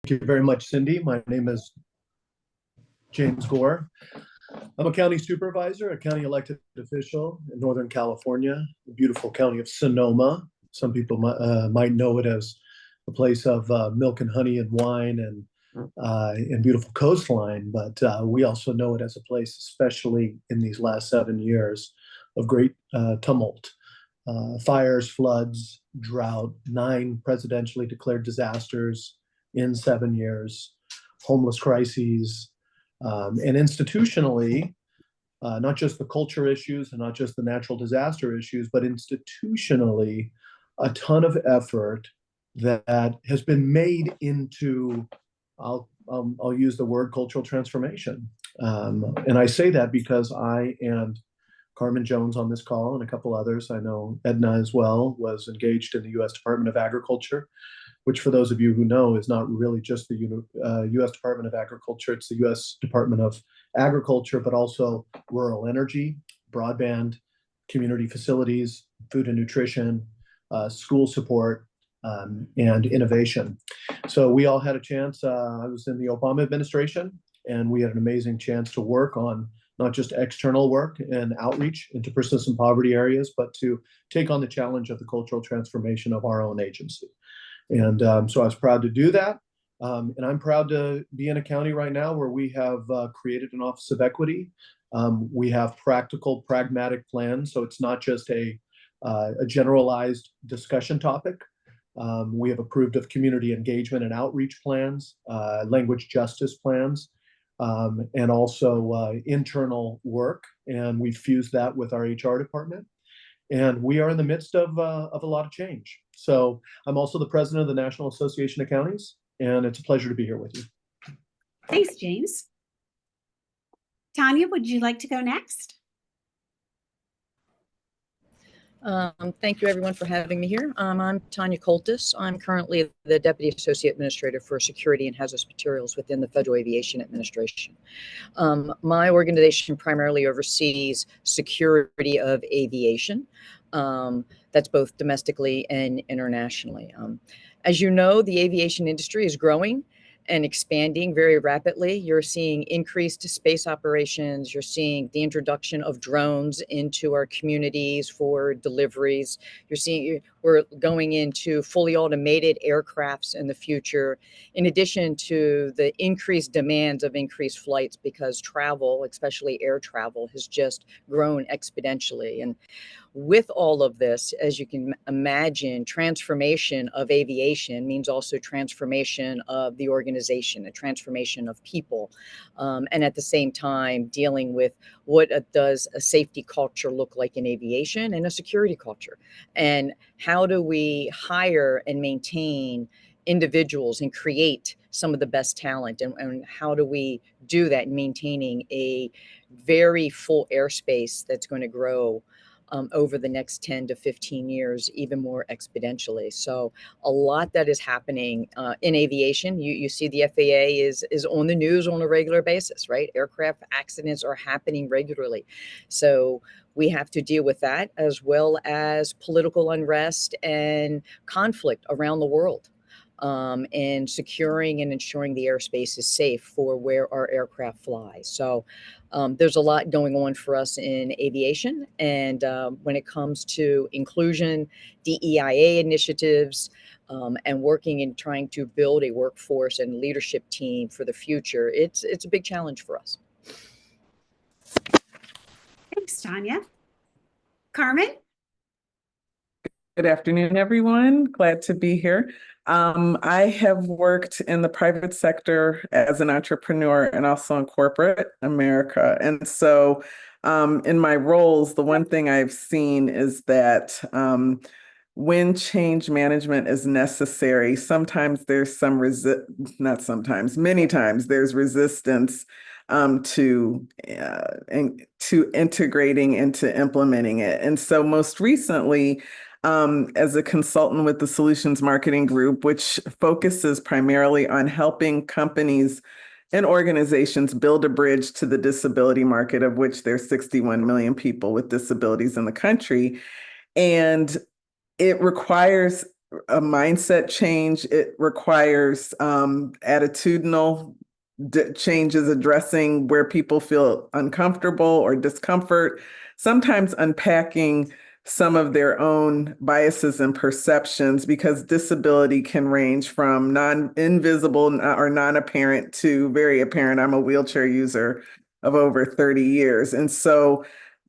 Thank you very much, Cindy. My name is James Gore. I'm a county supervisor, a county elected official in Northern California, the beautiful county of Sonoma. Some people might know it as a place of milk and honey and wine and beautiful coastline, but we also know it as a place, especially in these last 7 years, of great tumult. Fires, floods, drought, 9 presidentially declared disasters in 7 years, homeless crises, and institutionally, not just the culture issues and not just the natural disaster issues, but institutionally, a ton of effort that has been made into, I'll use the word cultural transformation. And I say that because I and Carmen Jones on this call and a couple others, I know Edna as well, was engaged in the U.S. Department of Agriculture, which for those of you who know is not really just the U.S. Department of Agriculture, it's the U.S. Department of Agriculture, but also rural energy, broadband, community facilities, food and nutrition, school support, and innovation. So we all had a chance. I was in the Obama administration, and we had an amazing chance to work on not just external work and outreach into persistent poverty areas, but to take on the challenge of the cultural transformation of our own agency. And so I was proud to do that. And I'm proud to be in a county right now where we have created an Office of Equity. We have practical, pragmatic plans. So it's not just a generalized discussion topic. We have approved of community engagement and outreach plans, language justice plans, and also internal work. And we've fused that with our HR department. And we are in the midst of a lot of change. So I'm also the president of the National Association of Counties, and it's a pleasure to be here with you. Thanks, James. Tanya, would you like to go next? Thank you, everyone, for having me here. I'm Tanya Coltis. I'm currently the Deputy Associate Administrator for Security and Hazardous Materials within the Federal Aviation Administration. My organization primarily oversees security of aviation. That's both domestically and internationally. As you know, the aviation industry is growing and expanding very rapidly. You're seeing increased space operations. You're seeing the introduction of drones into our communities for deliveries. You're seeing we're going into fully automated aircrafts in the future, in addition to the increased demands of increased flights, because travel, especially air travel, has just grown exponentially. And with all of this, as you can imagine, transformation of aviation means also transformation of the organization, a transformation of people, and at the same time dealing with what does a safety culture look like in aviation and a security culture, and how do we hire and maintain individuals and create some of the best talent, and how do we do that in maintaining a very full airspace that's going to grow over the next 10 to 15 years, even more exponentially. So a lot that is happening in aviation. You see the FAA is on the news on a regular basis, right? Aircraft accidents are happening regularly. So we have to deal with that, as well as political unrest and conflict around the world. And securing and ensuring the airspace is safe for where our aircraft fly. So there's a lot going on for us in aviation. And when it comes to inclusion, DEIA initiatives, and working and trying to build a workforce and leadership team for the future, it's a big challenge for us. Thanks, Tanya. Carmen? Good afternoon, everyone. Glad to be here. I have worked in the private sector as an entrepreneur and also in corporate America. And so in my roles, the one thing I've seen is that when change management is necessary, sometimes there's some many times there's resistance to integrating and to implementing it. And so most recently, as a consultant with the Solutions Marketing Group, which focuses primarily on helping companies and organizations build a bridge to the disability market, of which there's 61 million people with disabilities in the country. And it requires a mindset change. It requires attitudinal changes, addressing where people feel uncomfortable or discomfort, sometimes unpacking some of their own biases and perceptions, because disability can range from invisible or non-apparent to very apparent. I'm a wheelchair user of over 30 years. And so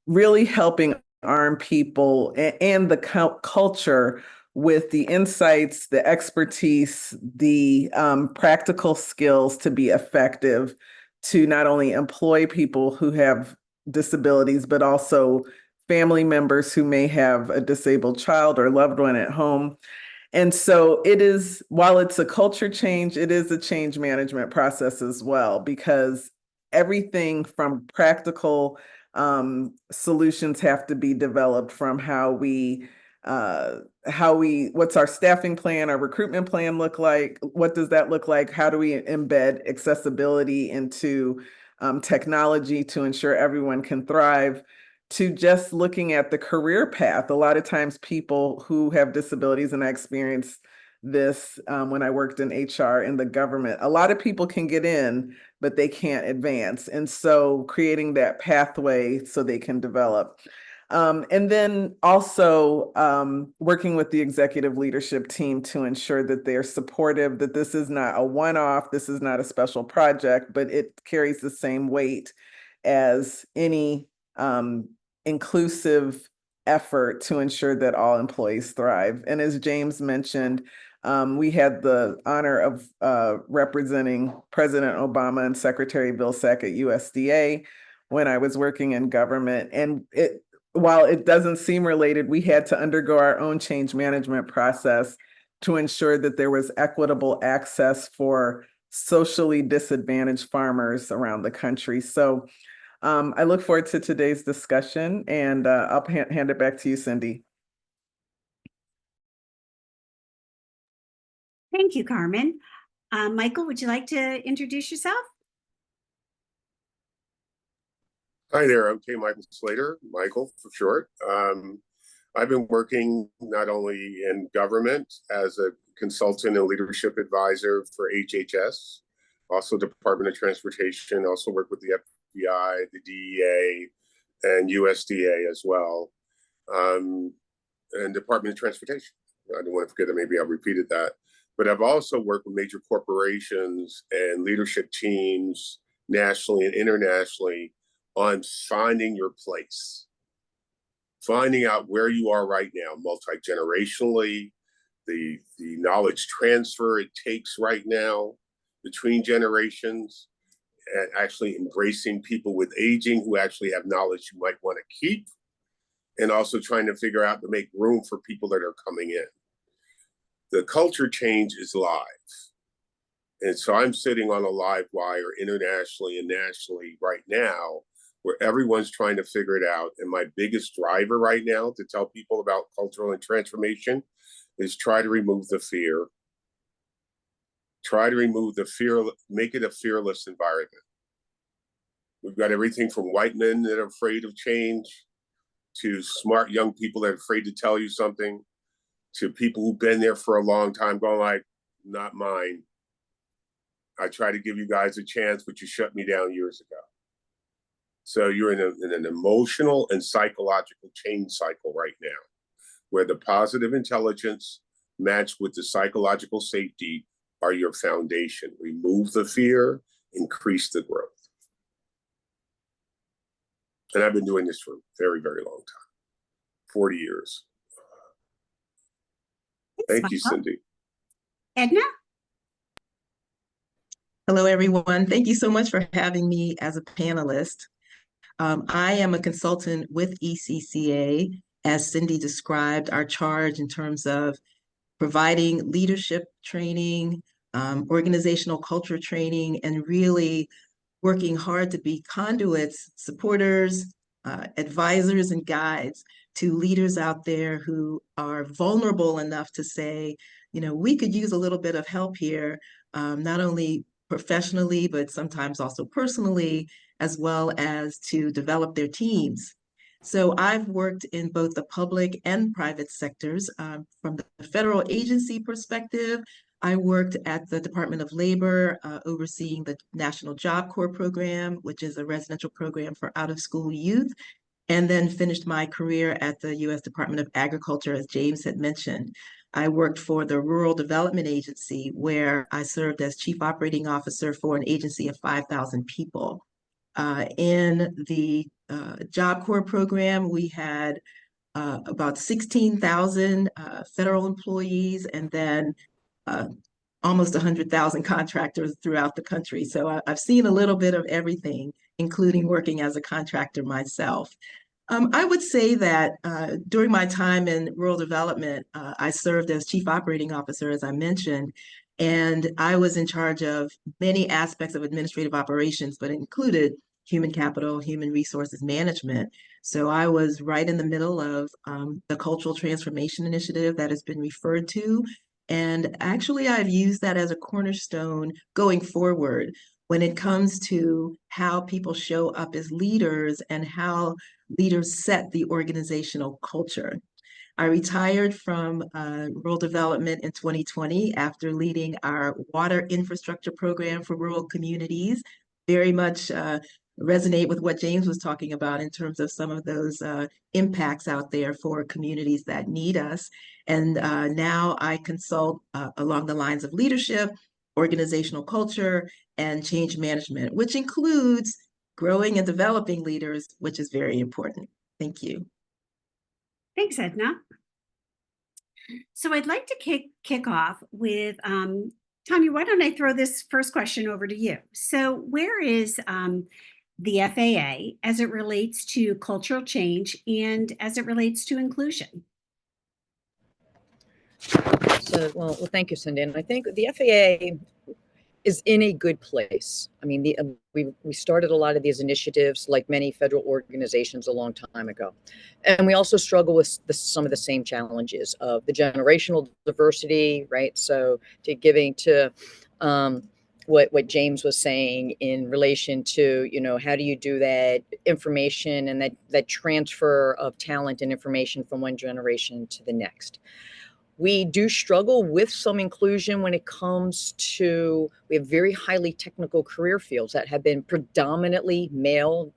really helping arm people and the culture with the insights, the expertise, the practical skills to be effective, to not only employ people who have disabilities, but also family members who may have a disabled child or loved one at home. And so it is, while it's a culture change, it is a change management process as well, because everything from practical solutions have to be developed, from what's our staffing plan, our recruitment plan look like? What does that look like? How do we embed accessibility into technology to ensure everyone can thrive? To just looking at the career path. A lot of times people who have disabilities, and I experienced this when I worked in HR in the government, a lot of people can get in, but they can't advance. And so creating that pathway so they can develop. And then also working with the executive leadership team to ensure that they're supportive, that this is not a one-off, this is not a special project, but it carries the same weight as any inclusive effort to ensure that all employees thrive. And as James mentioned, we had the honor of representing President Obama and Secretary Vilsack at USDA when I was working in government. And while it doesn't seem related, we had to undergo our own change management process to ensure that there was equitable access for socially disadvantaged farmers around the country. So I look forward to today's discussion, and I'll hand it back to you, Cindy. Thank you, Carmen. Michael, would you like to introduce yourself? Hi there, I'm K. Michael Slater, Michael for short. I've been working not only in government as a consultant and leadership advisor for HHS, also Department of Transportation, also work with the FBI, the DEA, and USDA as well, and Department of Transportation. I don't want to forget that, maybe I repeated that. But I've also worked with major corporations and leadership teams nationally and internationally on finding your place, finding out where you are right now, multi-generationally, the knowledge transfer it takes right now between generations, and actually embracing people with aging who actually have knowledge you might want to keep, and also trying to figure out to make room for people that are coming in. The culture change is live. And so I'm sitting on a live wire internationally and nationally right now, where everyone's trying to figure it out. And my biggest driver right now to tell people about cultural and transformation is try to remove the fear. Try to remove the fear, make it a fearless environment. We've got everything from white men that are afraid of change, to smart young people that are afraid to tell you something, to people who've been there for a long time going like, not mine. I tried to give you guys a chance, but you shut me down years ago. So you're in an emotional and psychological change cycle right now, where the positive intelligence matched with the psychological safety are your foundation. Remove the fear, increase the growth. And I've been doing this for a very, very long time, 40 years. Thank you, Cindy. Edna? Hello, everyone. Thank you so much for having me as a panelist. I am a consultant with ECCA. As Cindy described, our charge in terms of providing leadership training, organizational culture training, and really working hard to be conduits, supporters, advisors, and guides to leaders out there who are vulnerable enough to say, you know, we could use a little bit of help here, not only professionally, but sometimes also personally, as well as to develop their teams. So I've worked in both the public and private sectors. From the federal agency perspective, I worked at the Department of Labor, overseeing the National Job Corps program, which is a residential program for out-of-school youth, and then finished my career at the U.S. Department of Agriculture, as James had mentioned. I worked for the Rural Development Agency, where I served as Chief Operating Officer for an agency of 5,000 people. In the Job Corps program, we had about 16,000 federal employees, and then almost 100,000 contractors throughout the country. So I've seen a little bit of everything, including working as a contractor myself. I would say that during my time in rural development, I served as Chief Operating Officer, as I mentioned, and I was in charge of many aspects of administrative operations, but it included human capital, human resources management. So I was right in the middle of the Cultural Transformation Initiative that has been referred to. And actually, I've used that as a cornerstone going forward when it comes to how people show up as leaders and how leaders set the organizational culture. I retired from rural development in 2020 after leading our water infrastructure program for rural communities. Very much resonate with what James was talking about in terms of some of those impacts out there for communities that need us. And now I consult along the lines of leadership, organizational culture, and change management, which includes growing and developing leaders, which is very important. Thank you. Thanks, Edna. So I'd like to kick off with Tanya. Why don't I throw this first question over to you? So where is the FAA as it relates to cultural change and as it relates to inclusion? So, well, thank you, Cindy. And I think the FAA is in a good place. I mean, we started a lot of these initiatives like many federal organizations a long time ago. And we also struggle with some of the same challenges of the generational diversity, right? So to giving to what James was saying in relation to, you know, how do you do that information and that transfer of talent and information from one generation to the next. We do struggle with some inclusion when it comes to, we have very highly technical career fields that have been predominantly male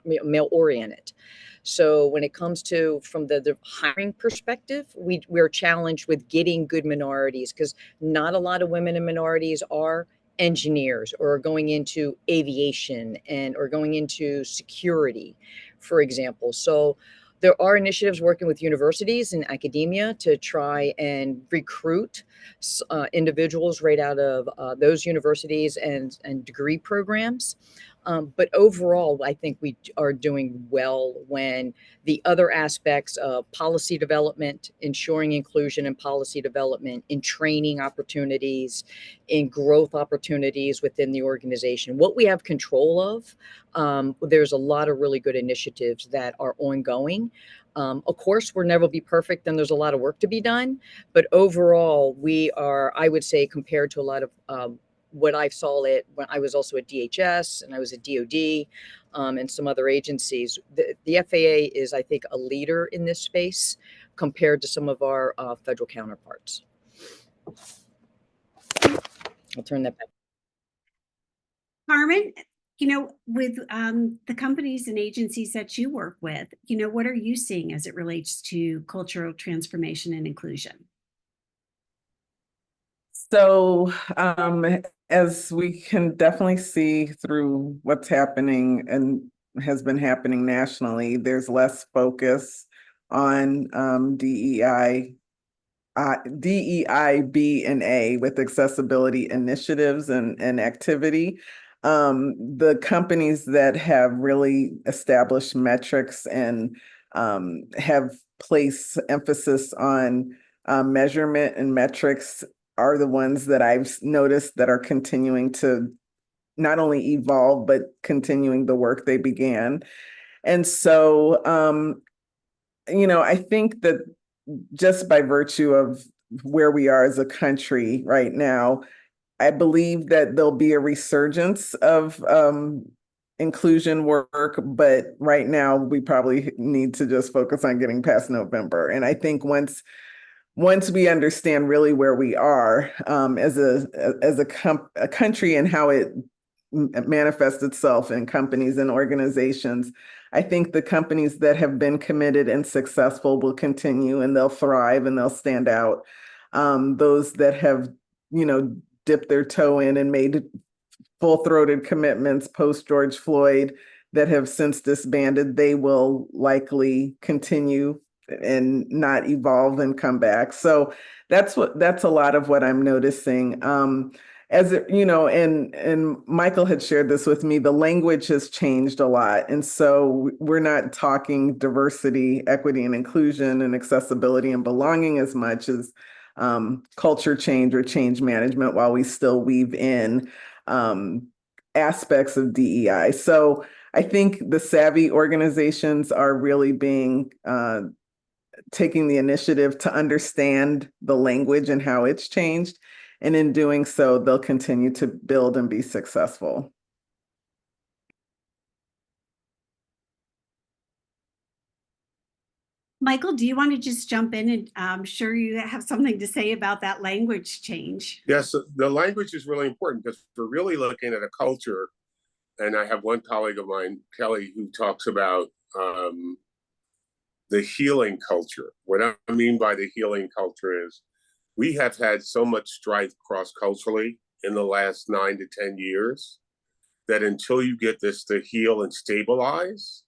oriented. So when it comes to, from the hiring perspective, we're challenged with getting good minorities because not a lot of women and minorities are engineers or are going into aviation or going into security, for example. So there are initiatives working with universities and academia to try and recruit individuals right out of those universities and degree programs. But overall, I think we are doing well when the other aspects of policy development, ensuring inclusion in policy development, in training opportunities, in growth opportunities within the organization, what we have control of, there's a lot of really good initiatives that are ongoing. Of course, we'll never be perfect and there's a lot of work to be done. But overall, we are, I would say, compared to a lot of what I saw it when I was also at DHS and I was at DOD and some other agencies, the FAA is, I think, a leader in this space compared to some of our federal counterparts. I'll turn that back. Carmen, you know, with the companies and agencies that you work with, you know, what are you seeing as it relates to cultural transformation and inclusion? So, as we can definitely see through what's happening and has been happening nationally, there's less focus on DEI, B and A with accessibility initiatives and activity. The companies that have really established metrics and have placed emphasis on measurement and metrics are the ones that I've noticed that are continuing to not only evolve, but continuing the work they began. And so, you know, I think that just by virtue of where we are as a country right now, I believe that there'll be a resurgence of inclusion work, but right now we probably need to just focus on getting past November. And I think once we understand really where we are as a country and how it manifests itself in companies and organizations, I think the companies that have been committed and successful will continue, and they'll thrive and they'll stand out. Those that have, dipped their toe in and made full-throated commitments post George Floyd that have since disbanded, they will likely continue and not evolve and come back. So that's a lot of what I'm noticing. And Michael had shared this with me, the language has changed a lot. And so we're not talking diversity, equity, and inclusion and accessibility and belonging as much as culture change or change management, while we still weave in aspects of DEI. So I think the savvy organizations are really taking the initiative to understand the language and how it's changed. And in doing so, they'll continue to build and be successful. Michael, do you want to just jump in, and I'm sure you have something to say about that language change? Yes, the language is really important because we're really looking at a culture. And I have one colleague of mine, Kelly, who talks about the healing culture. What I mean by the healing culture is we have had so much strife cross-culturally in the last 9 to 10 years that until you get this to heal and stabilize,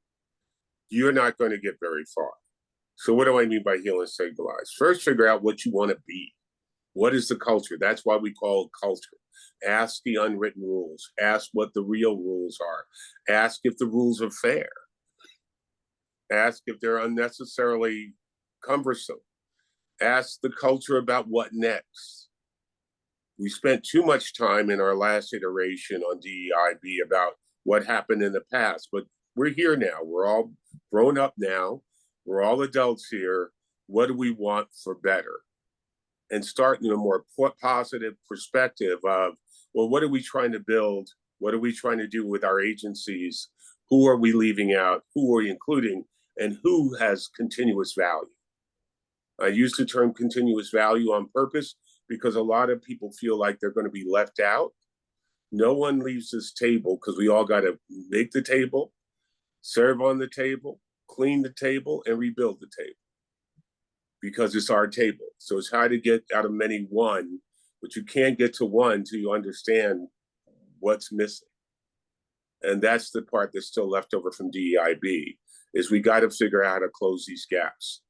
you're not going to get very far. So what do I mean by heal and stabilize? First, figure out what you want to be. What is the culture? That's why we call it culture. Ask the unwritten rules. Ask what the real rules are. Ask if the rules are fair. Ask if they're unnecessarily cumbersome. Ask the culture about what next. We spent too much time in our last iteration on DEIB about what happened in the past, but we're here now. We're all grown up now. We're all adults here. What do we want for better? And start in a more positive perspective of, well, what are we trying to build? What are we trying to do with our agencies? Who are we leaving out? Who are we including? And who has continuous value? I use the term continuous value on purpose because a lot of people feel like they're going to be left out. No one leaves this table because we all got to make the table, serve on the table, clean the table, and rebuild the table. Because it's our table. So it's how to get out of many one, but you can't get to one till you understand what's missing. And that's the part that's still left over from DEIB, is we got to figure out how to close these gaps.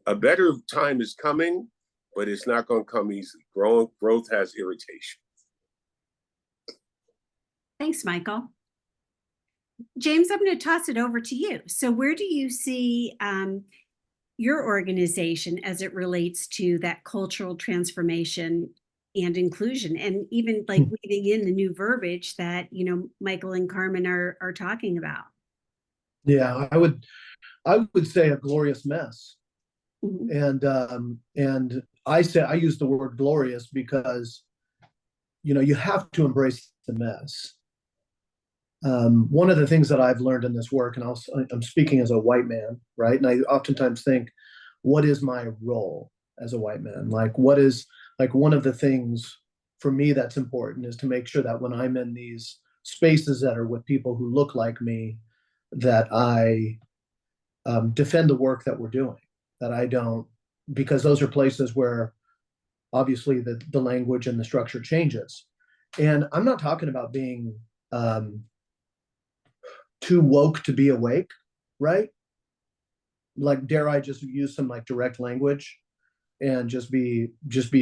A better time is coming, but it's not going to come easy. Growth has irritation. Thanks, Michael. James, I'm going to toss it over to you. So where do you see your organization as it relates to that cultural transformation and inclusion, and even like weaving in the new verbiage that, Michael and Carmen are talking about? Yeah, I would say a glorious mess. Mm-hmm. And I use the word glorious because, you have to embrace the mess. One of the things that I've learned in this work, and I'm speaking as a white man, right? And I oftentimes think, what is my role as a white man? What is one of the things for me that's important is to make sure that when I'm in these spaces that are with people who look like me, that I defend the work that we're doing, that I don't, because those are places where obviously the language and the structure changes. And I'm not talking about being too woke to be awake, right? Dare I just use some direct language and just be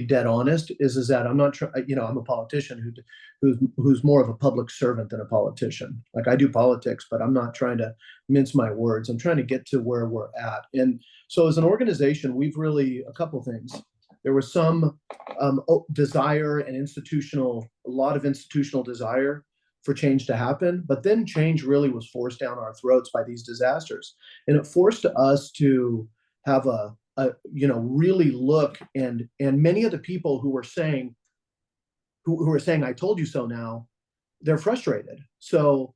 dead honest, is that I'm not I'm a politician who's more of a public servant than a politician. I do politics, but I'm not trying to mince my words. I'm trying to get to where we're at. And so as an organization, we've really, a couple things. There was some desire and a lot of institutional desire for change to happen, but then change really was forced down our throats by these disasters. And it forced us to have really look, and many of the people who were saying, I told you so now, they're frustrated. So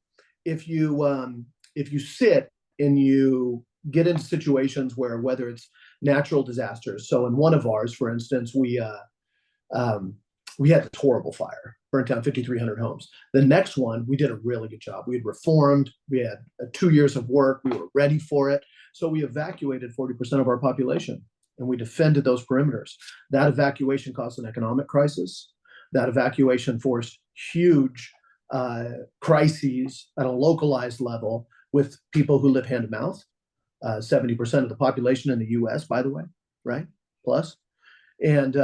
if you sit and you get into situations where, whether it's natural disasters. So in one of ours, for instance, we had this horrible fire, burnt down 5,300 homes. The next one, we did a really good job. We had reformed, we had 2 years of work, we were ready for it. So we evacuated 40% of our population and we defended those perimeters. That evacuation caused an economic crisis. That evacuation forced huge crises at a localized level with people who live hand to mouth. 70% of the population in the US, by the way, right? Plus. And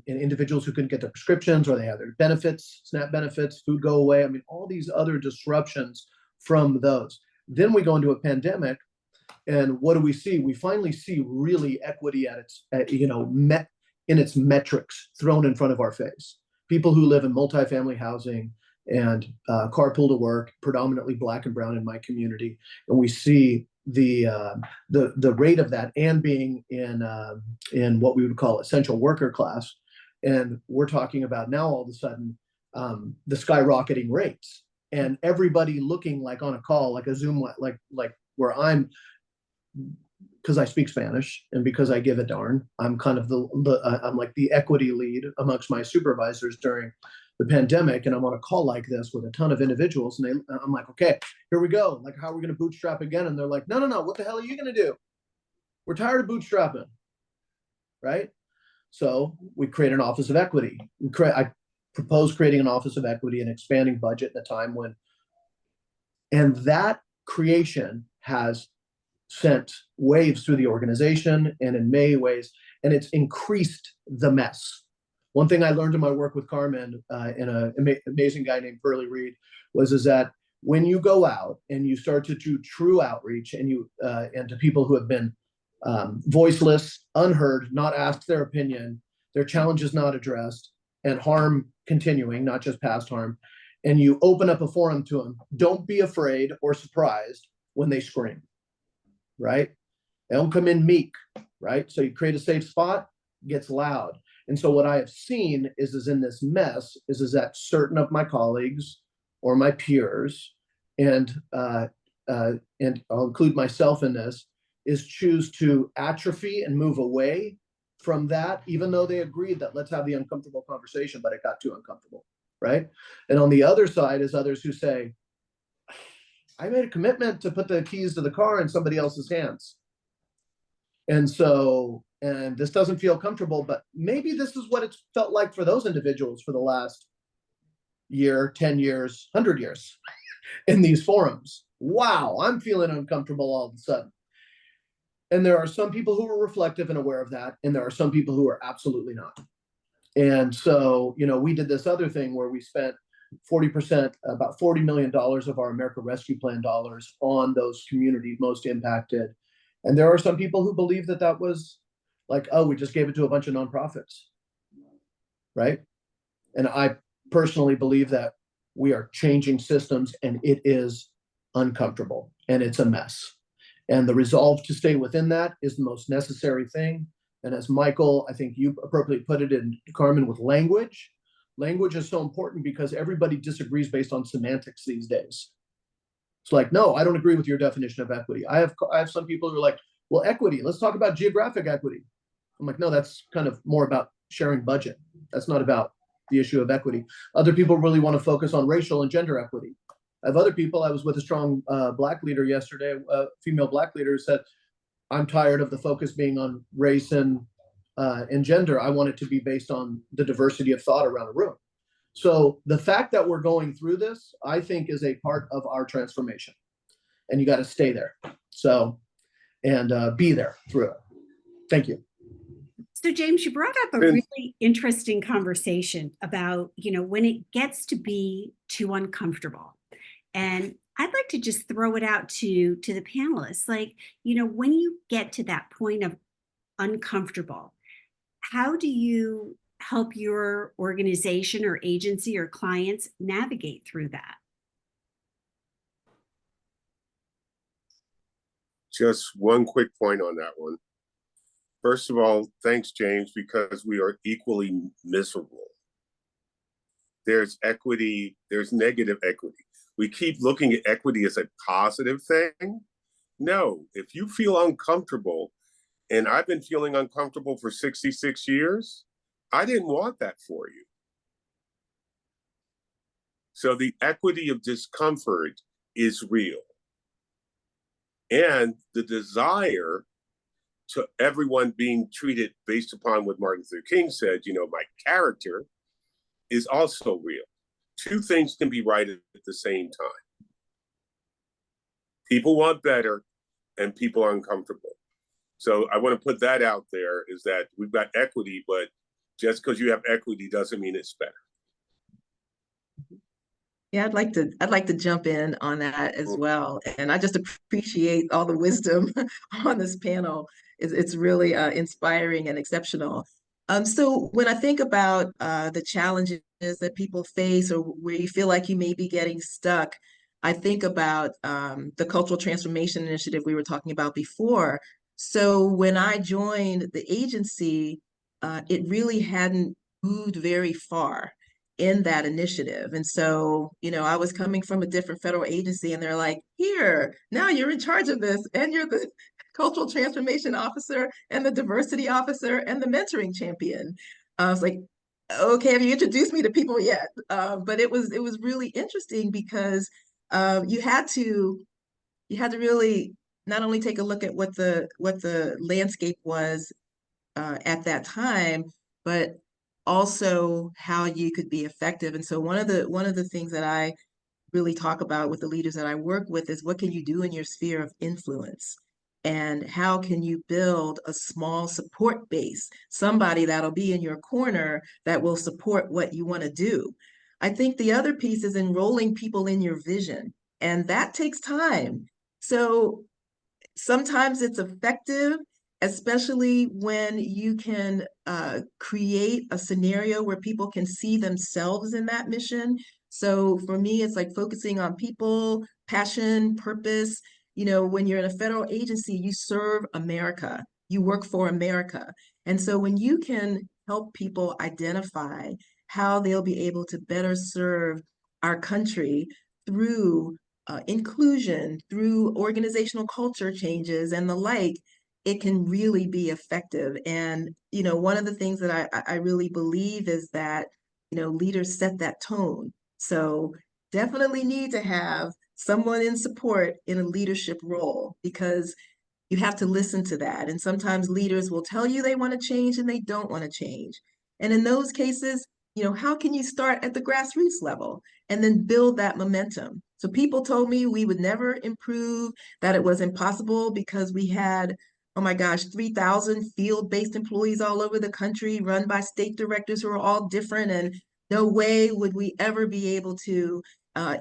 individuals who couldn't get their prescriptions, or they had their benefits, SNAP benefits, food go away. I mean, all these other disruptions from those. Then we go into a pandemic, and what do we see? We finally see really equity at its, in its metrics thrown in front of our face. People who live in multifamily housing and carpool to work, predominantly Black and brown in my community, and we see the rate of that, and being in what we would call essential worker class, and we're talking about now all of a sudden the skyrocketing rates, and everybody looking like on a call, like a Zoom, like where I'm, because I speak Spanish and because I give a darn, I'm kind of I'm like the equity lead amongst my supervisors during the pandemic, and I'm on a call like this with a ton of individuals, and I'm like, okay, here we go. Like, how are we going to bootstrap again? And they're like, no, what the hell are you going to do? We're tired of bootstrapping, right? So we create an office of equity. I propose creating an office of equity and expanding budget at a time when, and that creation has sent waves through the organization and in many ways, and it's increased the mess. One thing I learned in my work with Carmen and an amazing guy named Burley Reed is that when you go out and you start to do true outreach, and and to people who have been voiceless, unheard, not asked their opinion, their challenges not addressed, and harm continuing, not just past harm, and you open up a forum to them, don't be afraid or surprised when they scream, right? They don't come in meek, right? So you create a safe spot, it gets loud. And so what I have seen is in this mess is that certain of my colleagues or my peers, and I'll include myself in this, is choose to atrophy and move away from that, even though they agreed that let's have the uncomfortable conversation, but it got too uncomfortable, right? And on the other side is others who say, I made a commitment to put the keys to the car in somebody else's hands. And so, and this doesn't feel comfortable, but maybe this is what it's felt like for those individuals for the last year, 10 years, 100 years in these forums. Wow, I'm feeling uncomfortable all of a sudden. And there are some people who are reflective and aware of that, and there are some people who are absolutely not. And so, we did this other thing where we spent 40%, about $40 million of our America Rescue Plan dollars on those communities most impacted. And there are some people who believe that that was like, oh, we just gave it to a bunch of nonprofits, right? And I personally believe that we are changing systems, and it is uncomfortable and it's a mess. And the resolve to stay within that is the most necessary thing. And as Michael, I think you appropriately put it in, Carmen, with language. Language is so important because everybody disagrees based on semantics these days. It's like, no, I don't agree with your definition of equity. I have some people who are like, well, equity, let's talk about geographic equity. I'm like, no, that's kind of more about sharing budget. That's not about the issue of equity. Other people really want to focus on racial and gender equity. I have other people, I was with a strong Black leader yesterday, a female Black leader, who said, I'm tired of the focus being on race and gender. I want it to be based on the diversity of thought around a room. So the fact that we're going through this, I think, is a part of our transformation, and you got to stay there. So, and be there through it. Thank you. So James, you brought up a really interesting conversation about, when it gets to be too uncomfortable. And I'd like to just throw it out to the panelists. Like, when you get to that point of uncomfortable, how do you help your organization or agency or clients navigate through that? Just one quick point on that one. First of all, thanks, James, because we are equally miserable. there's equity, there's negative equity. We keep looking at equity as a positive thing. No, if you feel uncomfortable, and I've been feeling uncomfortable for 66 years, I didn't want that for you. So the equity of discomfort is real. And the desire to everyone being treated based upon what Martin Luther King said, my character, is also real. Two things can be right at the same time. People want better and people are uncomfortable. So I want to put that out there, is that we've got equity, but just because you have equity doesn't mean it's better. Yeah, I'd like to jump in on that as well. And I just appreciate all the wisdom on this panel. It's really inspiring and exceptional. So when I think about the challenges that people face, or where you feel like you may be getting stuck, I think about the Cultural Transformation Initiative we were talking about before. So when I joined the agency, it really hadn't moved very far in that initiative. And so, I was coming from a different federal agency, and they're like, here, now you're in charge of this, and you're the cultural transformation officer and the diversity officer and the mentoring champion. I was like, okay, have you introduced me to people yet? But it was really interesting because you had to really not only take a look at what the landscape was at that time, but also how you could be effective. And so one of the things that I really talk about with the leaders that I work with is, what can you do in your sphere of influence? And how can you build a small support base, somebody that'll be in your corner that will support what you want to do? I think the other piece is enrolling people in your vision, and that takes time. So sometimes it's effective, especially when you can create a scenario where people can see themselves in that mission. So for me, it's like focusing on people, passion, purpose. When you're in a federal agency, you serve America, you work for America. And so when you can help people identify how they'll be able to better serve our country through inclusion, through organizational culture changes and the like, it can really be effective. And, one of the things that I really believe is that, leaders set that tone. So definitely need to have someone in support in a leadership role, because you have to listen to that. And sometimes leaders will tell you they want to change and they don't want to change. And in those cases, how can you start at the grassroots level and then build that momentum? So people told me we would never improve, that it was impossible because we had, oh my gosh, 3,000 field-based employees all over the country run by state directors who are all different, and no way would we ever be able to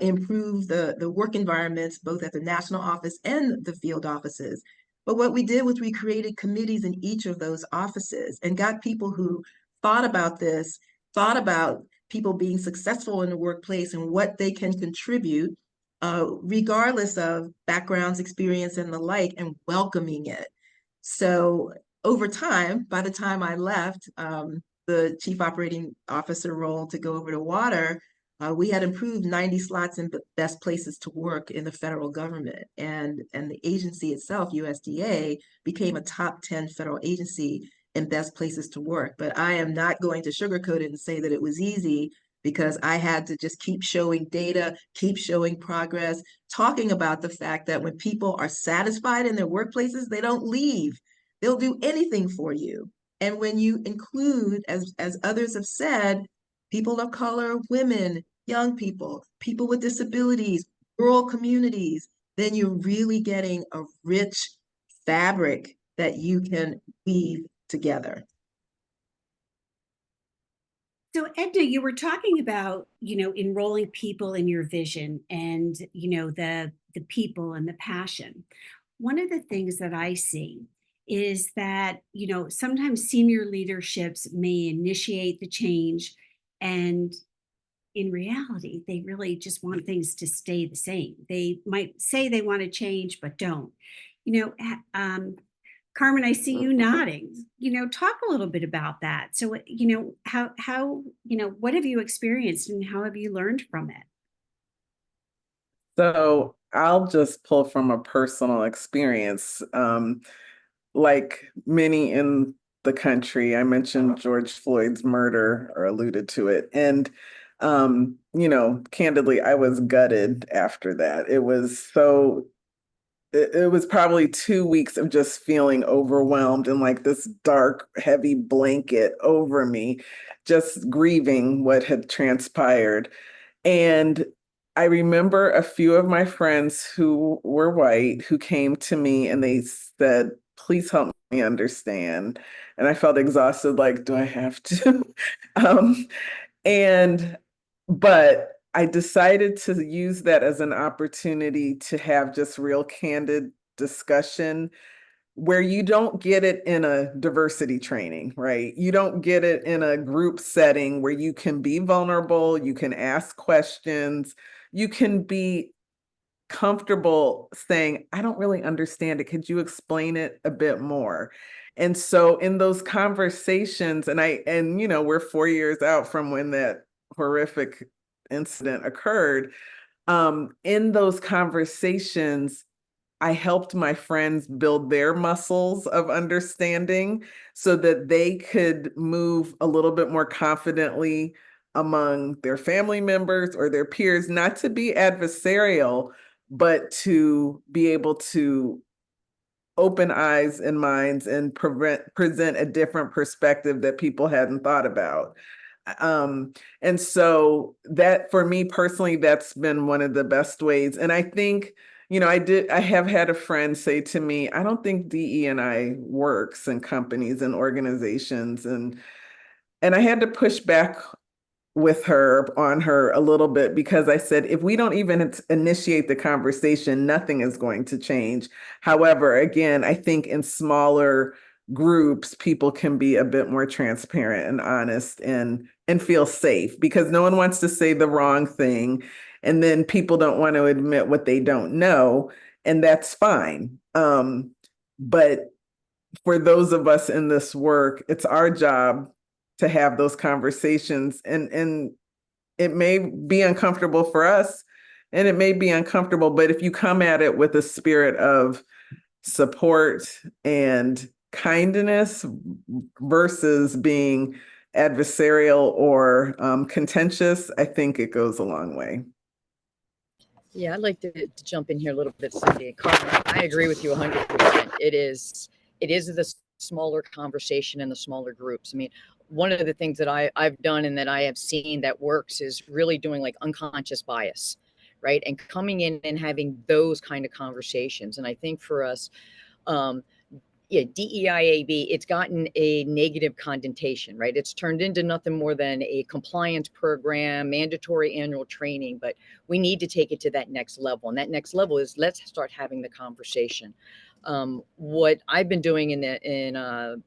improve the work environments, both at the national office and the field offices. But what we did was we created committees in each of those offices and got people who thought about this, thought about people being successful in the workplace and what they can contribute, regardless of backgrounds, experience, and the like, and welcoming it. So over time, by the time I left the chief operating officer role to go over to water, we had improved 90 slots in best places to work in the federal government. And the agency itself, USDA, became a top 10 federal agency in best places to work. But I am not going to sugarcoat it and say that it was easy, because I had to just keep showing data, keep showing progress, talking about the fact that when people are satisfied in their workplaces, they don't leave. They'll do anything for you. And when you include, as others have said, people of color, women, young people, people with disabilities, rural communities, then you're really getting a rich fabric that you can weave together. So Edna, you were talking about, enrolling people in your vision and, the people and the passion. One of the things that I see is that, sometimes senior leaderships may initiate the change, and in reality, they really just want things to stay the same. They might say they want to change, but don't. Carmen, I see you nodding. Talk a little bit about that. So, what have you experienced and how have you learned from it? So I'll just pull from a personal experience. Like many in the country, I mentioned George Floyd's murder or alluded to it. And, candidly, I was gutted after that. It was probably 2 weeks of just feeling overwhelmed and like this dark, heavy blanket over me, just grieving what had transpired. And I remember a few of my friends who were white who came to me and they said, please help me understand. And I felt exhausted, like, do I have to? um, and, but I decided to use that as an opportunity to have just real candid discussion where you don't get it in a diversity training, right? You don't get it in a group setting where you can be vulnerable, you can ask questions, you can be comfortable saying, I don't really understand it. Could you explain it a bit more? And so in those conversations, and we're 4 years out from when that horrific incident occurred. In those conversations, I helped my friends build their muscles of understanding so that they could move a little bit more confidently among their family members or their peers, not to be adversarial, but to be able to open eyes and minds and present a different perspective that people hadn't thought about. And so that for me personally, that's been one of the best ways. And I think, I have had a friend say to me, I don't think DE&I works in companies and organizations. And I had to push back on her a little bit because I said, if we don't even initiate the conversation, nothing is going to change. However, again, I think in smaller groups, people can be a bit more transparent and honest and feel safe because no one wants to say the wrong thing. And then people don't want to admit what they don't know. And that's fine. But for those of us in this work, it's our job to have those conversations and it may be uncomfortable for us and it may be uncomfortable, but if you come at it with a spirit of support and kindness versus being adversarial or contentious, I think it goes a long way. Yeah, I'd like to jump in here a little bit, Cindy. Carmen, I agree with you 100%. It is the smaller conversation in the smaller groups. I mean, one of the things that I've done and that I have seen that works is really doing like unconscious bias, right? And coming in and having those kind of conversations. And I think for us, DEIAB, it's gotten a negative connotation, right? It's turned into nothing more than a compliance program, mandatory annual training, but we need to take it to that next level. And that next level is let's start having the conversation. What I've been doing in the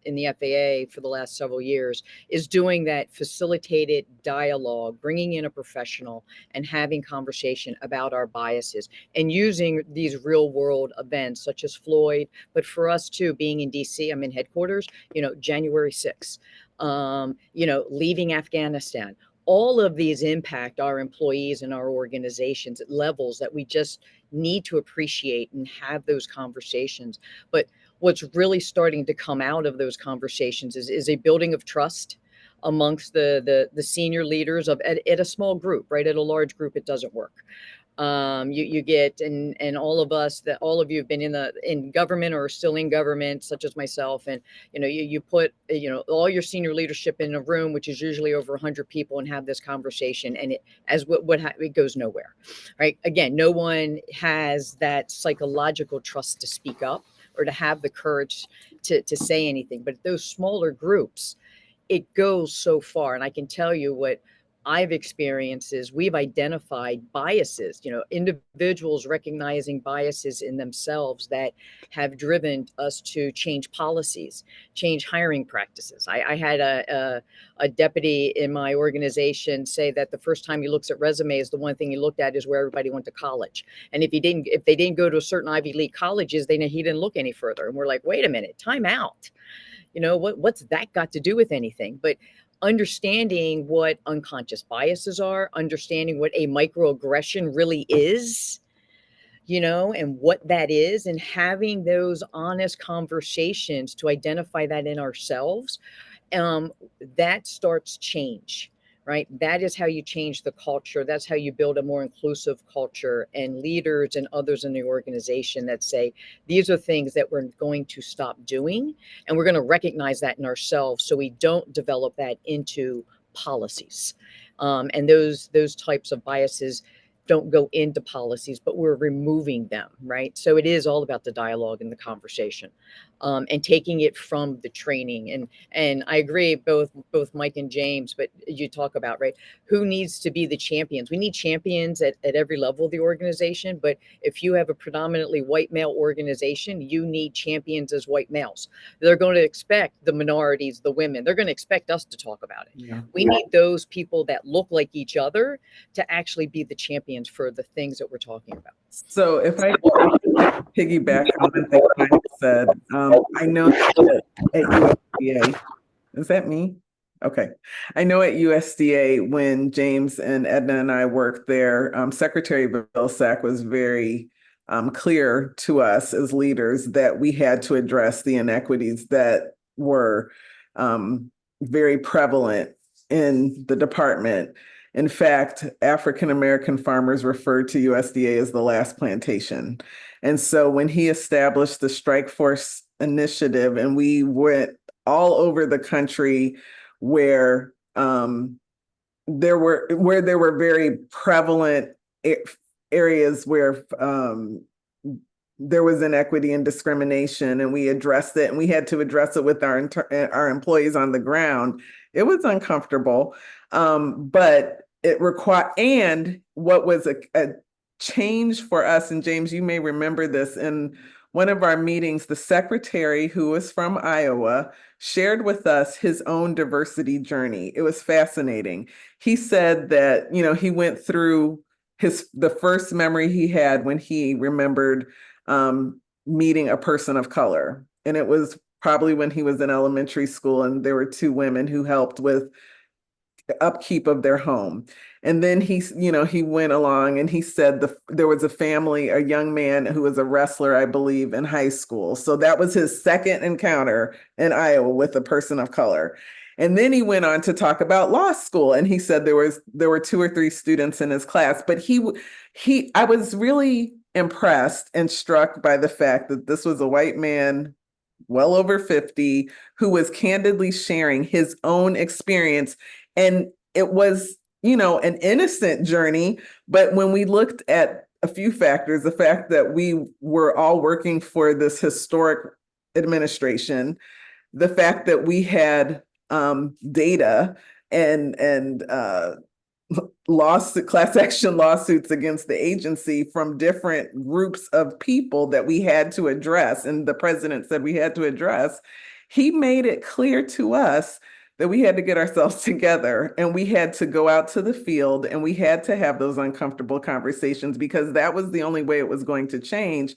FAA for the last several years is doing that facilitated dialogue, bringing in a professional and having conversation about our biases and using these real world events such as Floyd, but for us too, being in DC, I'm in headquarters, January 6th, leaving Afghanistan. All of these impact our employees and our organizations at levels that we just need to appreciate and have those conversations. But what's really starting to come out of those conversations is a building of trust amongst the senior leaders at a small group, right? At a large group, it doesn't work. You get, and all of you have been in government or still in government, such as myself. And, you put, all your senior leadership in a room, which is usually over 100 people, and have this conversation. And it goes nowhere, right? Again, no one has that psychological trust to speak up or to have the courage to say anything. But those smaller groups, it goes so far. And I can tell you I've experienced is we've identified biases, individuals recognizing biases in themselves that have driven us to change policies, change hiring practices. I had a deputy in my organization say that the first time he looks at resumes, the one thing he looked at is where everybody went to college. And if they didn't go to a certain Ivy League colleges, he didn't look any further. And we're like, wait a minute, time out. What's that got to do with anything? But understanding what unconscious biases are, understanding what a microaggression really is, and what that is, and having those honest conversations to identify that in ourselves, that starts change, right? That is how you change the culture. That's how you build a more inclusive culture, and leaders and others in the organization that say, these are things that we're going to stop doing, and we're going to recognize that in ourselves so we don't develop that into policies. And those types of biases don't go into policies, but we're removing them, right? So it is all about the dialogue and the conversation, and taking it from the training. And I agree, both Mike and James, but you talk about, right, who needs to be the champions? We need champions at every level of the organization, but if you have a predominantly white male organization, you need champions as white males. They're going to expect the minorities, the women, they're going to expect us to talk about it. Yeah. We need those people that look like each other to actually be the champions for the things that we're talking about. So if I piggyback on one thing Mike said, I know that at USDA, is that me? Okay. I know at USDA, when James and Edna and I worked there, Secretary Vilsack was very clear to us as leaders that we had to address the inequities that were very prevalent in the department. In fact, African-American farmers referred to USDA as the last plantation. And so when he established the Strike Force Initiative, and we went all over the country where there were very prevalent areas where there was inequity and discrimination, and we addressed it, and we had to address it with our employees on the ground. It was uncomfortable, but it required, and what was a change for us, and James, you may remember this, in one of our meetings, the secretary, who was from Iowa, shared with us his own diversity journey. It was fascinating. He said that, he went through the first memory he had when he remembered meeting a person of color. And it was probably when he was in elementary school, and there were two women who helped with upkeep of their home. And then he went along and he said there was a young man who was a wrestler, I believe, in high school. So that was his second encounter in Iowa with a person of color. And then he went on to talk about law school, and he said there were 2 or 3 students in his class. But I was really impressed and struck by the fact that this was a white man, well over 50, who was candidly sharing his own experience. And it was, an innocent journey. But when we looked at a few factors, the fact that we were all working for this historic administration, the fact that we had data and class action lawsuits against the agency from different groups of people that we had to address, and the president said we had to address, he made it clear to us that we had to get ourselves together, and we had to go out to the field, and we had to have those uncomfortable conversations, because that was the only way it was going to change.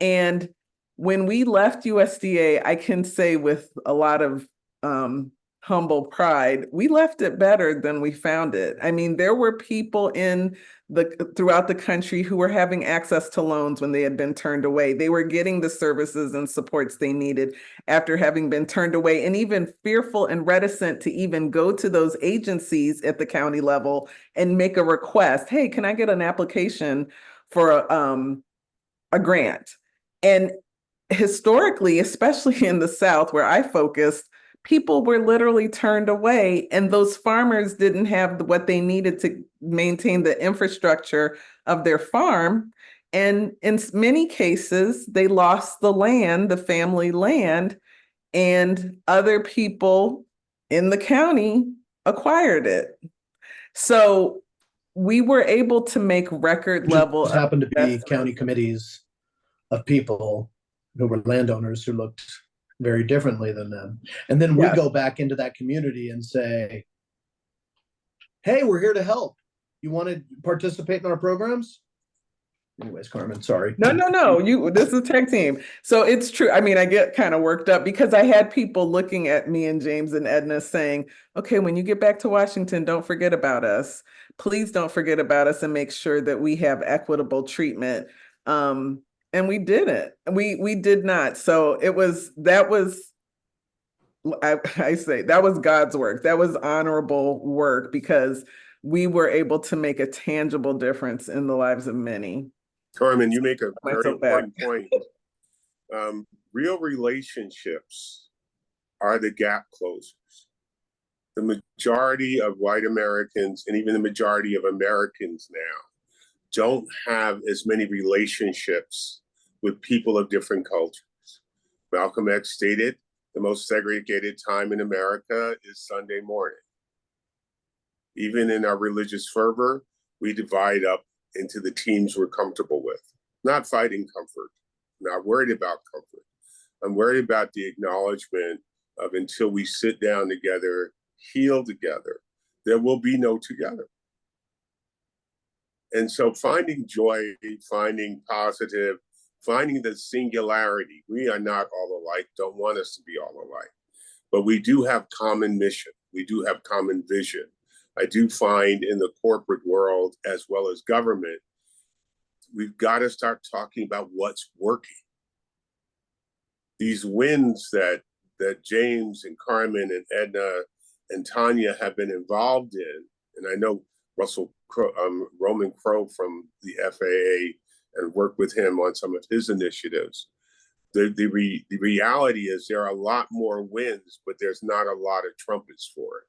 And when we left USDA, I can say with a lot of humble pride, we left it better than we found it. I mean, there were people throughout the country who were having access to loans when they had been turned away. They were getting the services and supports they needed after having been turned away, and even fearful and reticent to even go to those agencies at the county level and make a request. Hey, can I get an application for a grant? And historically, especially in the South where I focused, people were literally turned away, and those farmers didn't have what they needed to maintain the infrastructure of their farm. And in many cases, they lost the land, the family land, and other people in the county acquired it. So we were able to make record level. Just happened to be investments. county committees of people who were landowners who looked very differently than them. And then we Yes. go back into that community and say, hey, we're here to help. You want to participate in our programs? Anyways, Carmen, sorry. No. This is a tech team. So it's true. I mean, I get kind of worked up because I had people looking at me and James and Edna saying, okay, when you get back to Washington, don't forget about us. Please don't forget about us and make sure that we have equitable treatment. And we didn't. We did not. So I say that was God's work. That was honorable work because we were able to make a tangible difference in the lives of many. Carmen, you make a very Myself back. important point. Real relationships are the gap closers. The majority of white Americans and even the majority of Americans now don't have as many relationships with people of different cultures. Malcolm X stated, the most segregated time in America is Sunday morning. Even in our religious fervor, we divide up into the teams we're comfortable with. Not fighting comfort, not worried about comfort. I'm worried about the acknowledgement of until we sit down together, heal together, there will be no together. And so finding joy, finding positive, finding the singularity. We are not all alike, don't want us to be all alike, but we do have common mission. We do have common vision. I do find in the corporate world as well as government, we've got to start talking about what's working. These wins that James and Carmen and Edna and Tanya have been involved in, and I know Roman Crow from the FAA and worked with him on some of his initiatives. The reality is there are a lot more wins, but there's not a lot of trumpets for it.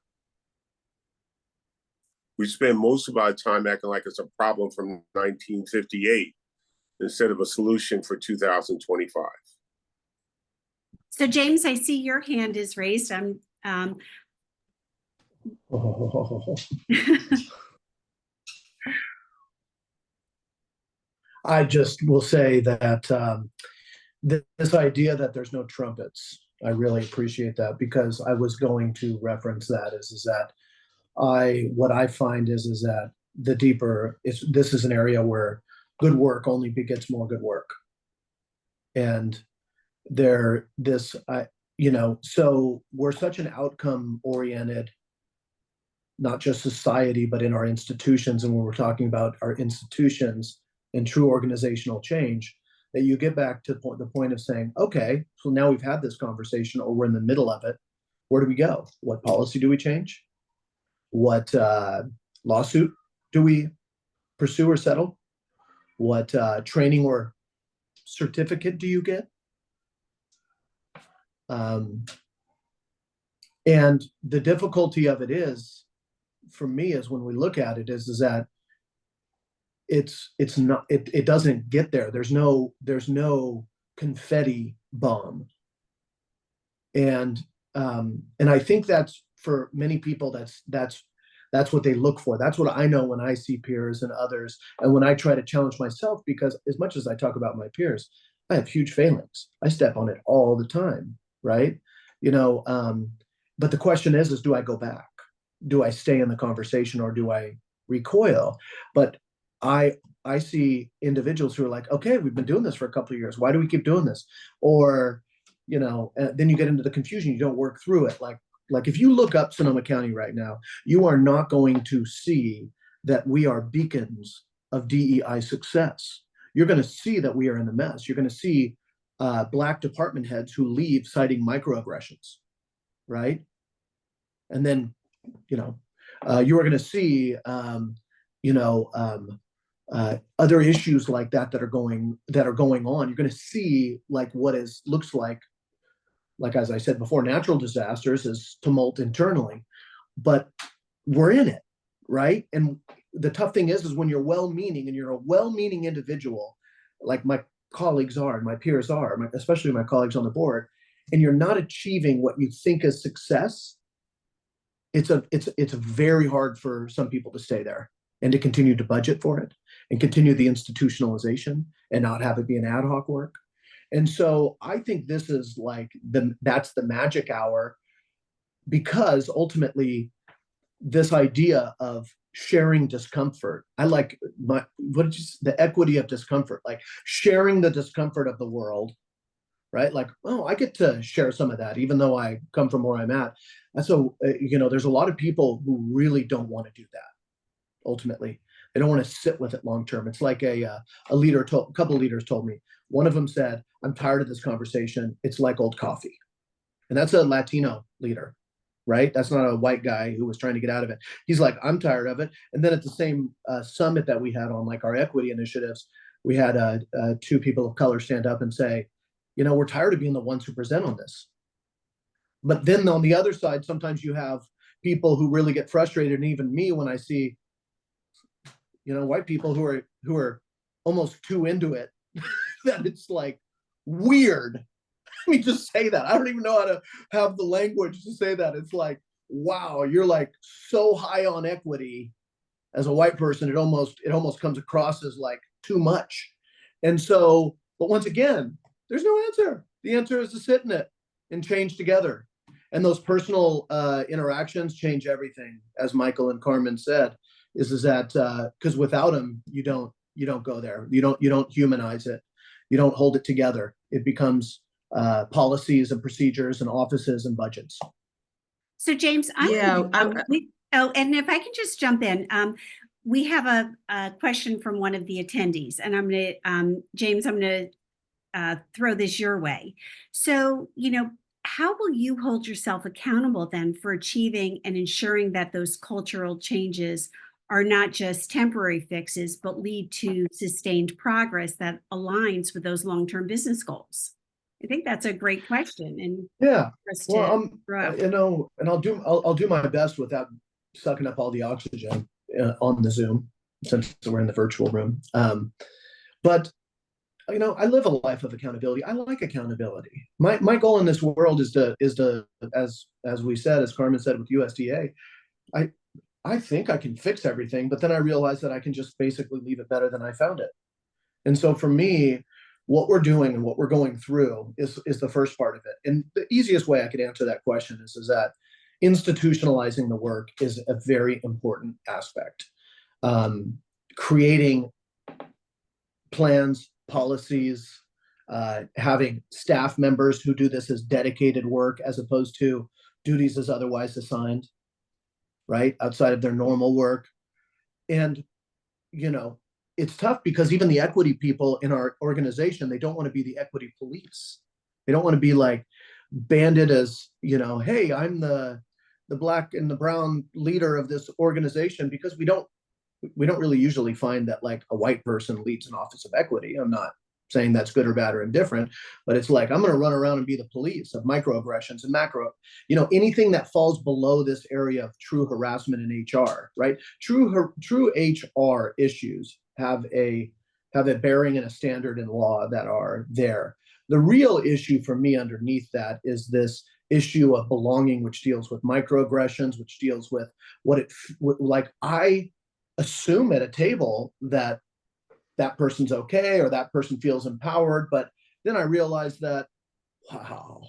We spend most of our time acting like it's a problem from 1958 instead of a solution for 2025. So James, I see your hand is raised. I just will say that this idea that there's no trumpets, I really appreciate that because I was going to reference that is that what I find is that the deeper this is an area where good work only begets more good work. And so we're such an outcome oriented, not just society, but in our institutions. And when we're talking about our institutions and true organizational change, that you get back to the point of saying, okay, so now we've had this conversation or we're in the middle of it. Where do we go? What policy do we change? What lawsuit do we pursue or settle? What training or certificate do you get? And the difficulty of it is, for me, is when we look at it, is that it doesn't get there. There's no confetti bomb, and I think that's for many people that's what they look for. That's what I know when I see peers and others, and when I try to challenge myself, because as much as I talk about my peers, I have huge failings. I step on it all the time, right? But the question is do I go back? Do I stay in the conversation or do I recoil? But I see individuals who are like, okay, we've been doing this for a couple of years. Why do we keep doing this? Or, then you get into the confusion. You don't work through it. Like if you look up Sonoma County right now, you are not going to see that we are beacons of DEI success. You're going to see that we are in the mess. You're going to see Black department heads who leave citing microaggressions, right? And then, you are going to see, other issues like that are going on. You're going to see like looks like as I said before, natural disasters is tumult internally, but we're in it, right? And the tough thing is when you're well-meaning and you're a well-meaning individual, like my colleagues are and my peers are, especially my colleagues on the board, and you're not achieving what you think is success, it's very hard for some people to stay there and to continue to budget for it and continue the institutionalization and not have it be an ad hoc work. And so I think this is like that's the magic hour, because ultimately this idea of sharing discomfort, I like the equity of discomfort, like sharing the discomfort of the world, right? Like, oh, I get to share some of that, even though I come from where I'm at. And so, there's a lot of people who really don't want to do that. Ultimately, they don't want to sit with it long term. It's like a couple of leaders told me. One of them said, "I'm tired of this conversation. It's like old coffee," and that's a Latino leader, right? That's not a white guy who was trying to get out of it. He's like, "I'm tired of it." And then at the same summit that we had on like our equity initiatives, we had two people of color stand up and say, we're tired of being the ones who present on this. But then on the other side, sometimes you have people who really get frustrated, and even me, when I see, white people who are almost too into it, that it's like weird. Let me just say that. I don't even know how to have the language to say that. It's like, wow, you're like so high on equity as a white person, it almost comes across as like too much. And so, but once again, there's no answer. The answer is to sit in it and change together. And those personal interactions change everything, as Michael and Carmen said. Is that because without them, you don't go there. You don't humanize it. You don't hold it together. It becomes policies and procedures and offices and budgets. So James, and if I can just jump in, we have a question from one of the attendees, and I'm going to, James, I'm going to throw this your way. So, how will you hold yourself accountable then for achieving and ensuring that those cultural changes are not just temporary fixes, but lead to sustained progress that aligns with those long-term business goals? I think that's a great question. And yeah, well, and I'll do my best without sucking up all the oxygen on the Zoom, since we're in the virtual room. But I live a life of accountability. I like accountability. My goal in this world is to as we said, as Carmen said with USDA, I think I can fix everything, but then I realize that I can just basically leave it better than I found it. And so for me, what we're doing and what we're going through is the first part of it. And the easiest way I could answer that question is that institutionalizing the work is a very important aspect. Creating plans, policies, having staff members who do this as dedicated work as opposed to duties as otherwise assigned, right, outside of their normal work. And, it's tough because even the equity people in our organization, they don't want to be the equity police. They don't want to be like banded as, hey, I'm the black and the brown leader of this organization, because we don't really usually find that like a white person leads an office of equity. I'm not saying that's good or bad or indifferent, but it's like, I'm going to run around and be the police of microaggressions and macro, anything that falls below this area of true harassment in HR, right? True HR issues have a bearing and a standard in law that are there. The real issue for me underneath that is this issue of belonging, which deals with microaggressions, which deals with like I assume at a table that person's okay or that person feels empowered, but then I realized that, wow,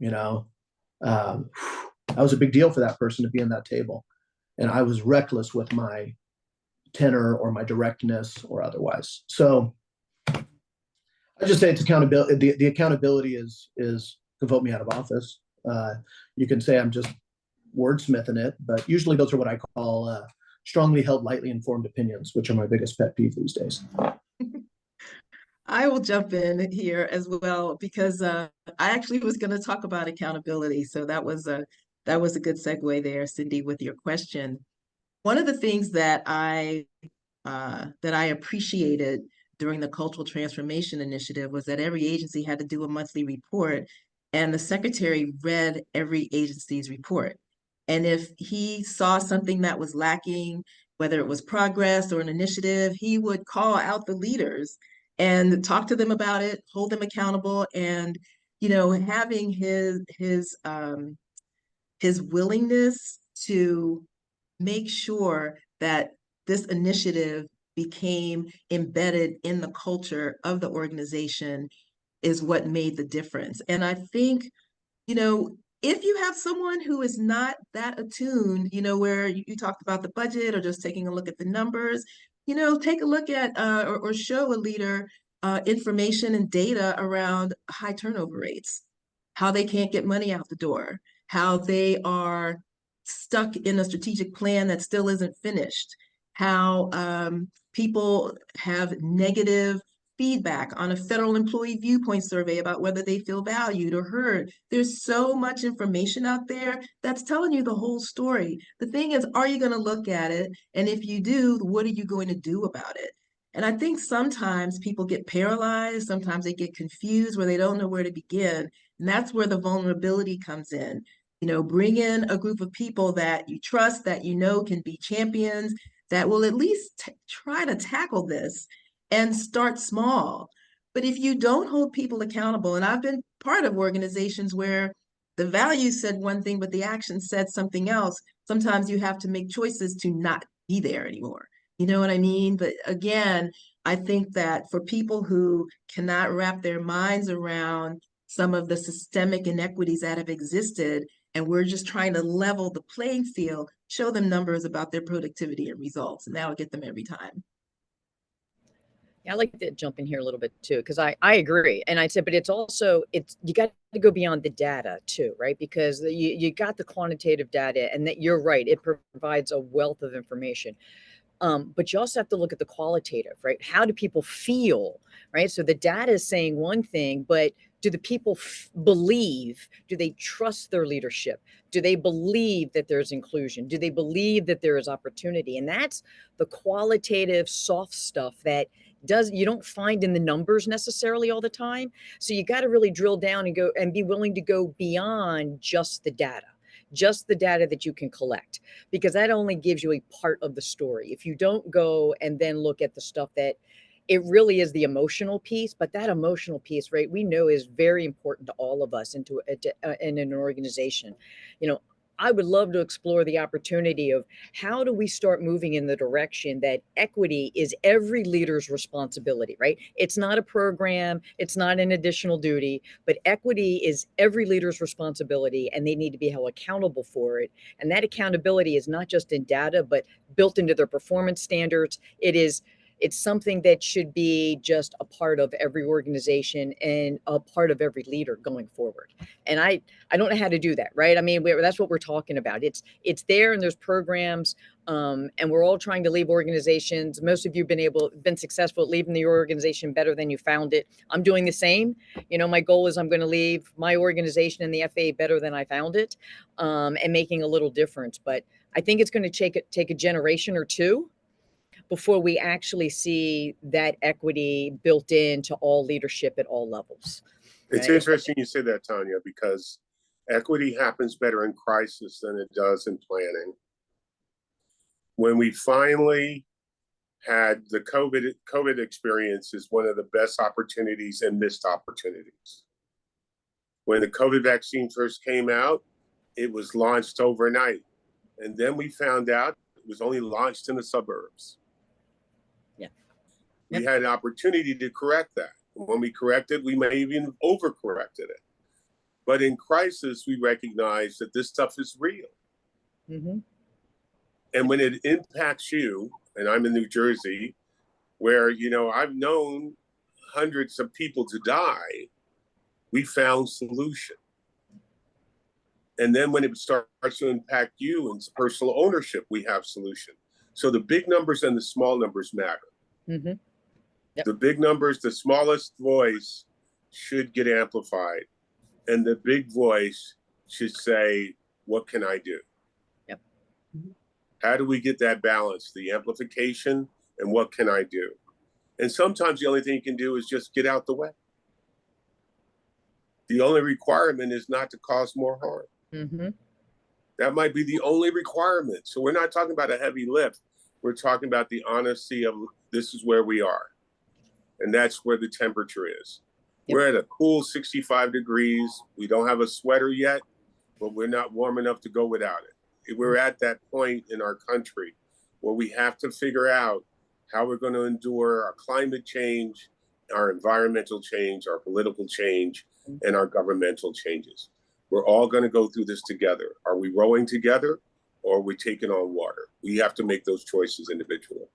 that was a big deal for that person to be in that table, and I was reckless with my tenor or my directness or otherwise. So I just say it's accountability. The accountability is to vote me out of office. You can say I'm just wordsmithing it, but usually those are what I call strongly held, lightly informed opinions, which are my biggest pet peeve these days. I will jump in here as well, because I actually was going to talk about accountability. So that was a good segue there, Cindy, with your question. One of the things that I appreciated during the Cultural Transformation Initiative was that every agency had to do a monthly report, and the secretary read every agency's report. And if he saw something that was lacking, whether it was progress or an initiative, he would call out the leaders and talk to them about it, hold them accountable, and having his willingness to make sure that this initiative became embedded in the culture of the organization is what made the difference. And I think, you know, if you have someone who is not that attuned, you know, where you talked about the budget or just taking a look at the numbers, you know, take a look at or show a leader information and data around high turnover rates, how they can't get money out the door, how they are stuck in a strategic plan that still isn't finished, how people have negative feedback on a federal employee viewpoint survey about whether they feel valued or heard. There's so much information out there that's telling you the whole story. The thing is, are you going to look at it? And if you do, what are you going to do about it? And I think sometimes people get paralyzed, sometimes they get confused where they don't know where to begin. And that's where the vulnerability comes in. You know, bring in a group of people that you trust, that you know can be champions, that will at least try to tackle this and start small. But if you don't hold people accountable, and I've been part of organizations where the values said one thing, but the action said something else, sometimes you have to make choices to not be there anymore. You know what I mean? But again, I think that for people who cannot wrap their minds around some of the systemic inequities that have existed, and we're just trying to level the playing field, show them numbers about their productivity and results, and that'll get them every time. Yeah, I like to jump in here a little bit too, because I agree. And I said, but it's also, you got to go beyond the data too, right? Because you got the quantitative data, and that you're right, it provides a wealth of information. But you also have to look at the qualitative, right? How do people feel, right? So the data is saying one thing, but do the people believe? Do they trust their leadership? Do they believe that there's inclusion? Do they believe that there is opportunity? And that's the qualitative soft stuff that you don't find in the numbers necessarily all the time. So you got to really drill down and go and be willing to go beyond just the data that you can collect, because that only gives you a part of the story. If you don't go and then look at the stuff that it really is the emotional piece, but that emotional piece, right, we know is very important to all of us in an organization. You know, I would love to explore the opportunity of how do we start moving in the direction that equity is every leader's responsibility, right? It's not a program, it's not an additional duty, but equity is every leader's responsibility, and they need to be held accountable for it. And that accountability is not just in data, but built into their performance standards. It's something that should be just a part of every organization and a part of every leader going forward. And I don't know how to do that, right? I mean, that's what we're talking about. It's there, and there's programs, and we're all trying to leave organizations. Most of you have been successful at leaving the organization better than you found it. I'm doing the same. You know, my goal is I'm going to leave my organization and the FAA better than I found it, and making a little difference. But I think it's going to take a generation or two before we actually see that equity built into all leadership at all levels. It's right? interesting you say that, Tanya, because equity happens better in crisis than it does in planning. When we finally had the COVID experience is one of the best opportunities and missed opportunities. When the COVID vaccine first came out, it was launched overnight. And then we found out it was only launched in the suburbs. We had an opportunity to correct that. When we corrected, we may even overcorrected it. But in crisis, we recognize that this stuff is real. Mm-hmm. And when it impacts you, and I'm in New Jersey, where, you know, I've known hundreds of people to die, we found solution. And then when it starts to impact you and personal ownership, we have solution. So the big numbers and the small numbers matter. Mm-hmm. Yep. The big numbers, the smallest voice should get amplified. And the big voice should say, what can I do? Yep. How do we get that balance, the amplification, and what can I do? And sometimes the only thing you can do is just get out the way. The only requirement is not to cause more harm. Mm-hmm. That might be the only requirement. So we're not talking about a heavy lift. We're talking about the honesty of this is where we are. And that's where the temperature is. Yep. We're at a cool 65 degrees. We don't have a sweater yet, but we're not warm enough to go without it. we're at that point in our country where we have to figure out how we're going to endure our climate change, our environmental change, our political change, and our governmental changes. We're all going to go through this together. Are we rowing together, or are we taking on water? We have to make those choices individually.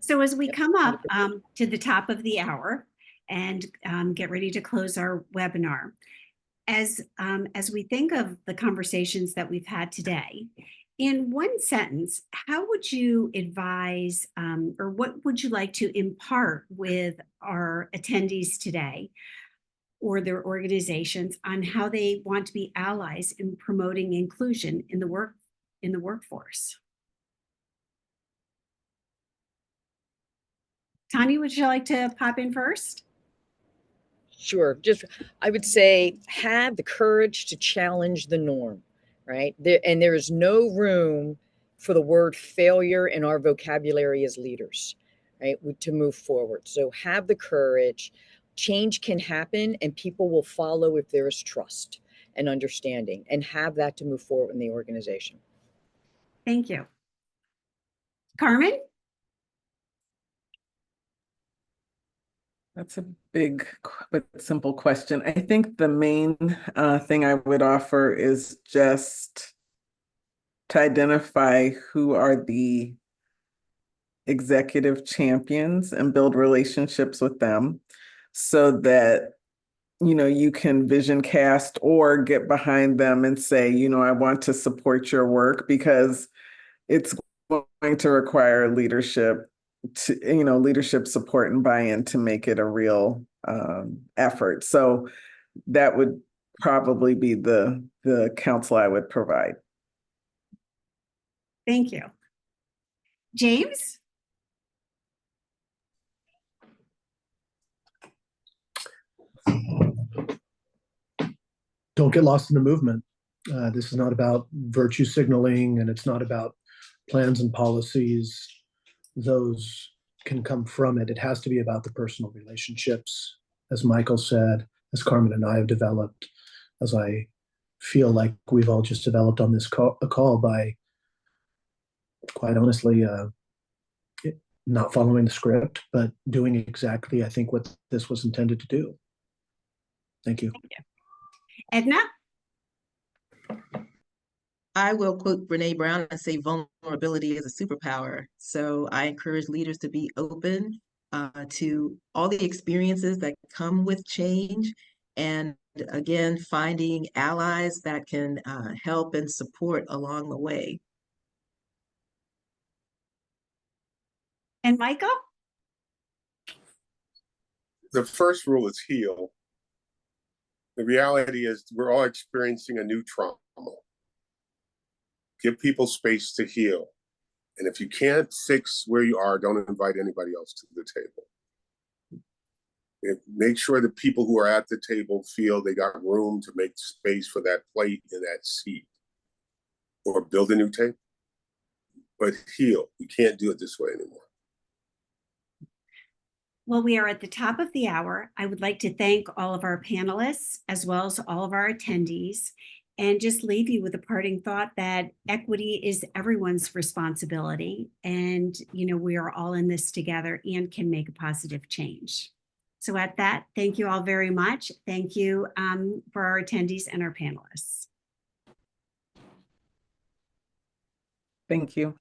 So as we Yep, come up 100%. to the top of the hour and get ready to close our webinar, as we think of the conversations that we've had today, in one sentence, how would you advise or what would you like to impart with our attendees today or their organizations on how they want to be allies in promoting inclusion in the workforce? Tanya, would you like to pop in first? Sure. Just, I would say, have the courage to challenge the norm, right? There is no room for the word failure in our vocabulary as leaders, right? To move forward. So have the courage. Change can happen and people will follow if there is trust and understanding, and have that to move forward in the organization. Thank you. Carmen? That's a big but simple question. I think the main thing I would offer is just to identify who are the executive champions and build relationships with them so that, you know, you can vision cast or get behind them and say, you know, I want to support your work, because it's going to require leadership to, you know, leadership support and buy-in to make it a real effort. So that would probably be the counsel I would provide. Thank you. James? Don't get lost in the movement. This is not about virtue signaling, and it's not about plans and policies. Those can come from it. It has to be about the personal relationships, as Michael said, as Carmen and I have developed, as I feel like we've all just developed on this call by, quite honestly, not following the script, but doing exactly, I think, what this was intended to do. Thank you. Edna? I will quote Brene Brown and say vulnerability is a superpower. So I encourage leaders to be open to all the experiences that come with change. And again, finding allies that can help and support along the way. And Michael? The first rule is heal. The reality is we're all experiencing a new trauma. Give people space to heal. And if you can't fix where you are, don't invite anybody else to the table. Make sure the people who are at the table feel they got room to make space for that plate and that seat, or build a new table. But heal. We can't do it this way anymore. Well, we are at the top of the hour. I would like to thank all of our panelists as well as all of our attendees, and just leave you with a parting thought that equity is everyone's responsibility. And, you know, we are all in this together and can make a positive change. So at that, thank you all very much. Thank you for our attendees and our panelists. Thank you.